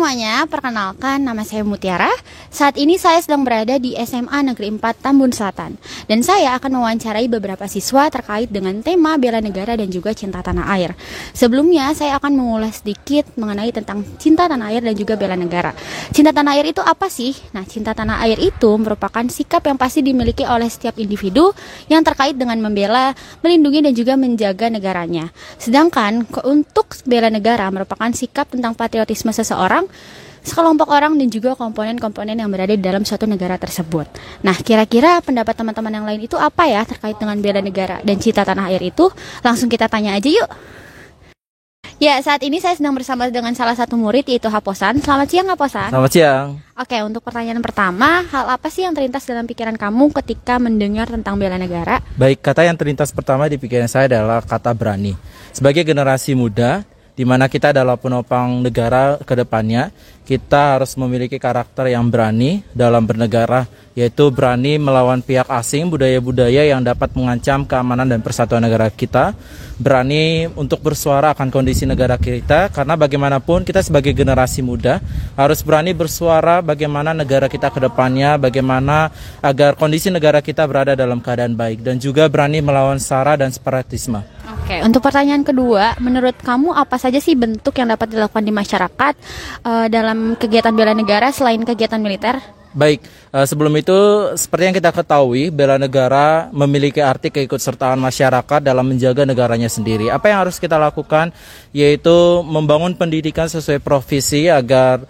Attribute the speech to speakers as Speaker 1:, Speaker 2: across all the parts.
Speaker 1: semuanya, perkenalkan nama saya Mutiara. Saat ini saya sedang berada di SMA Negeri 4 Tambun Selatan. Dan saya akan mewawancarai beberapa siswa terkait dengan tema bela negara dan juga cinta tanah air. Sebelumnya saya akan mengulas sedikit mengenai tentang cinta tanah air dan juga bela negara. Cinta tanah air itu apa sih? Nah, cinta tanah air itu merupakan sikap yang pasti dimiliki oleh setiap individu yang terkait dengan membela, melindungi dan juga menjaga negaranya. Sedangkan untuk bela negara merupakan sikap tentang patriotisme seseorang, sekelompok orang dan juga komponen-komponen yang berada di dalam suatu negara tersebut. Nah, kira-kira pendapat teman-teman yang lain itu apa ya terkait dengan bela negara dan cinta tanah air itu? Langsung kita tanya aja yuk. Ya, saat ini saya sedang bersama dengan salah satu murid yaitu Haposan. Selamat siang Haposan.
Speaker 2: Selamat siang.
Speaker 1: Oke, untuk pertanyaan pertama, hal apa sih yang terlintas dalam pikiran kamu ketika mendengar tentang bela negara?
Speaker 2: Baik, kata yang terlintas pertama di pikiran saya adalah kata berani. Sebagai generasi muda, di mana kita adalah penopang negara ke depannya, kita harus memiliki karakter yang berani dalam bernegara, yaitu berani melawan pihak asing, budaya-budaya yang dapat mengancam keamanan dan persatuan negara kita, berani untuk bersuara akan kondisi negara kita, karena bagaimanapun kita sebagai generasi muda harus berani bersuara bagaimana negara kita ke depannya, bagaimana agar kondisi negara kita berada dalam keadaan baik, dan juga berani melawan SARA dan separatisme.
Speaker 1: Oke, untuk pertanyaan kedua, menurut kamu apa saja sih bentuk yang dapat dilakukan di masyarakat dalam kegiatan bela negara selain kegiatan militer?
Speaker 2: Baik, sebelum itu seperti yang kita ketahui, bela negara memiliki arti keikutsertaan masyarakat dalam menjaga negaranya sendiri. Apa yang harus kita lakukan yaitu membangun pendidikan sesuai profesi agar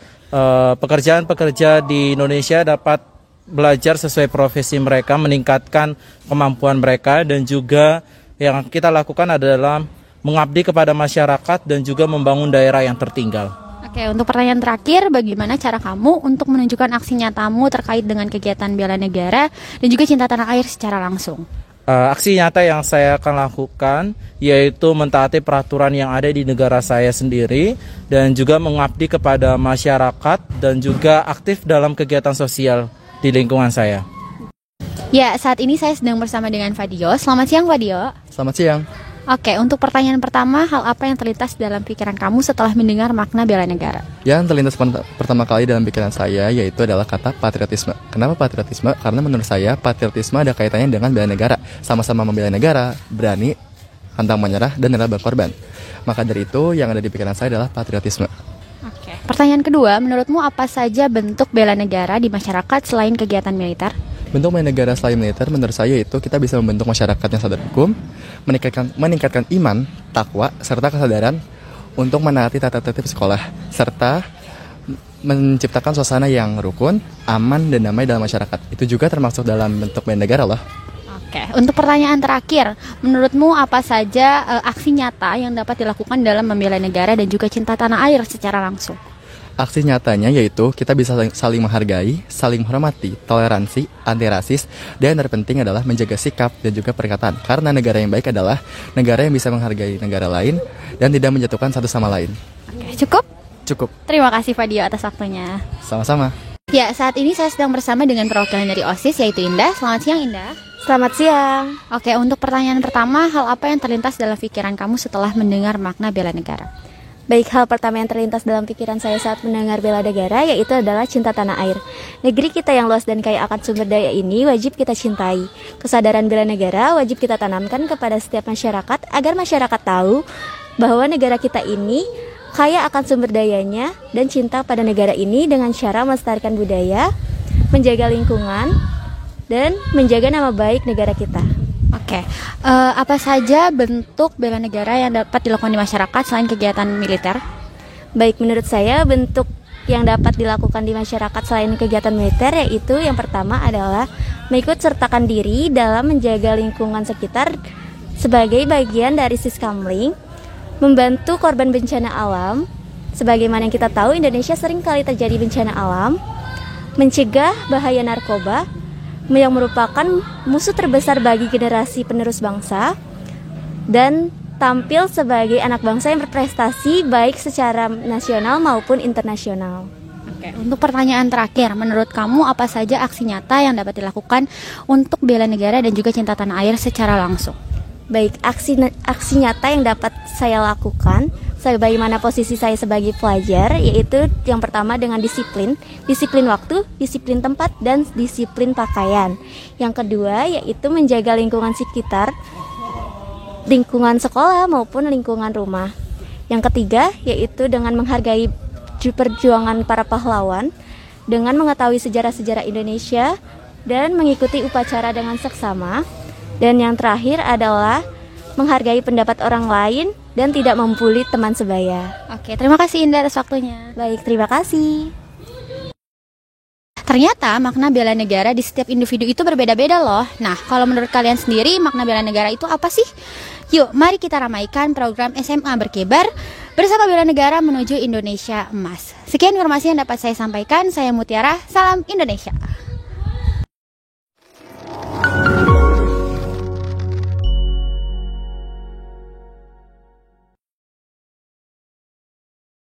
Speaker 2: pekerjaan-pekerja di Indonesia dapat belajar sesuai profesi mereka, meningkatkan kemampuan mereka, dan juga yang kita lakukan adalah mengabdi kepada masyarakat dan juga membangun daerah yang tertinggal.
Speaker 1: Oke, untuk pertanyaan terakhir, bagaimana cara kamu untuk menunjukkan aksi nyatamu terkait dengan kegiatan bela negara dan juga cinta tanah air secara langsung?
Speaker 2: Aksi nyata yang saya akan lakukan yaitu mentaati peraturan yang ada di negara saya sendiri dan juga mengabdi kepada masyarakat dan juga aktif dalam kegiatan sosial di lingkungan saya.
Speaker 1: Ya, saat ini saya sedang bersama dengan Fadio. Selamat siang Fadio.
Speaker 2: Selamat siang.
Speaker 1: Oke, untuk pertanyaan pertama, hal apa yang terlintas dalam pikiran kamu setelah mendengar makna bela negara?
Speaker 3: Yang terlintas pertama kali dalam pikiran saya yaitu adalah kata patriotisme. Kenapa patriotisme? Karena menurut saya patriotisme ada kaitannya dengan bela negara. Sama-sama membela negara, berani, pantang menyerah, dan rela berkorban. Maka dari itu yang ada di pikiran saya adalah patriotisme.
Speaker 1: Oke. Pertanyaan kedua, menurutmu apa saja bentuk bela negara di masyarakat selain kegiatan militer?
Speaker 3: Bentuk bela negara selain militer menurut saya itu kita bisa membentuk masyarakat yang sadar hukum, meningkatkan iman, takwa, serta kesadaran untuk menaati tata tertib sekolah, serta menciptakan suasana yang rukun, aman, dan damai dalam masyarakat. Itu juga termasuk dalam bentuk bela negara loh.
Speaker 1: Oke, untuk pertanyaan terakhir, menurutmu apa saja aksi nyata yang dapat dilakukan dalam membela negara dan juga cinta tanah air secara langsung?
Speaker 3: Aksi nyatanya yaitu kita bisa saling menghargai, saling menghormati, toleransi, anti-rasis, dan yang terpenting adalah menjaga sikap dan juga perkataan. Karena negara yang baik adalah negara yang bisa menghargai negara lain dan tidak menjatuhkan satu sama lain.
Speaker 1: Oke, cukup?
Speaker 3: Cukup.
Speaker 1: Terima kasih Fadio atas waktunya.
Speaker 3: Sama-sama.
Speaker 1: Ya, saat ini saya sedang bersama dengan perwakilan dari OSIS yaitu Indah. Selamat siang Indah.
Speaker 4: Selamat siang.
Speaker 1: Oke, untuk pertanyaan pertama, hal apa yang terlintas dalam pikiran kamu setelah mendengar makna bela negara?
Speaker 4: Baik, hal pertama yang terlintas dalam pikiran saya saat mendengar bela negara yaitu adalah cinta tanah air. Negeri kita yang luas dan kaya akan sumber daya ini wajib kita cintai. Kesadaran bela negara wajib kita tanamkan kepada setiap masyarakat agar masyarakat tahu bahwa negara kita ini kaya akan sumber dayanya dan cinta pada negara ini dengan cara melestarikan budaya, menjaga lingkungan, dan menjaga nama baik negara kita.
Speaker 1: Oke, apa saja bentuk bela negara yang dapat dilakukan di masyarakat selain kegiatan militer?
Speaker 4: Baik, menurut saya bentuk yang dapat dilakukan di masyarakat selain kegiatan militer yaitu yang pertama adalah mengikut sertakan diri dalam menjaga lingkungan sekitar sebagai bagian dari Siskamling, membantu korban bencana alam, sebagaimana yang kita tahu Indonesia sering kali terjadi bencana alam, mencegah bahaya narkoba, yang merupakan musuh terbesar bagi generasi penerus bangsa, dan tampil sebagai anak bangsa yang berprestasi baik secara nasional maupun internasional.
Speaker 1: Oke, untuk pertanyaan terakhir, menurut kamu apa saja aksi nyata yang dapat dilakukan untuk bela negara dan juga cinta tanah air secara langsung?
Speaker 4: Baik, aksi nyata yang dapat saya lakukan sebagaimana posisi saya sebagai pelajar, yaitu yang pertama dengan disiplin waktu, disiplin tempat, dan disiplin pakaian. Yang kedua yaitu menjaga lingkungan sekitar, lingkungan sekolah maupun lingkungan rumah. Yang ketiga yaitu dengan menghargai perjuangan para pahlawan, dengan mengetahui sejarah-sejarah Indonesia, dan mengikuti upacara dengan seksama. Dan yang terakhir adalah menghargai pendapat orang lain dan tidak membuli teman sebaya.
Speaker 1: Oke, terima kasih Indah atas waktunya.
Speaker 4: Baik, terima kasih.
Speaker 1: Ternyata makna bela negara di setiap individu itu berbeda-beda loh. Nah, kalau menurut kalian sendiri makna bela negara itu apa sih? Yuk, mari kita ramaikan program SMA Berkibar bersama bela negara menuju Indonesia Emas. Sekian informasi yang dapat saya sampaikan. Saya Mutiara, salam Indonesia.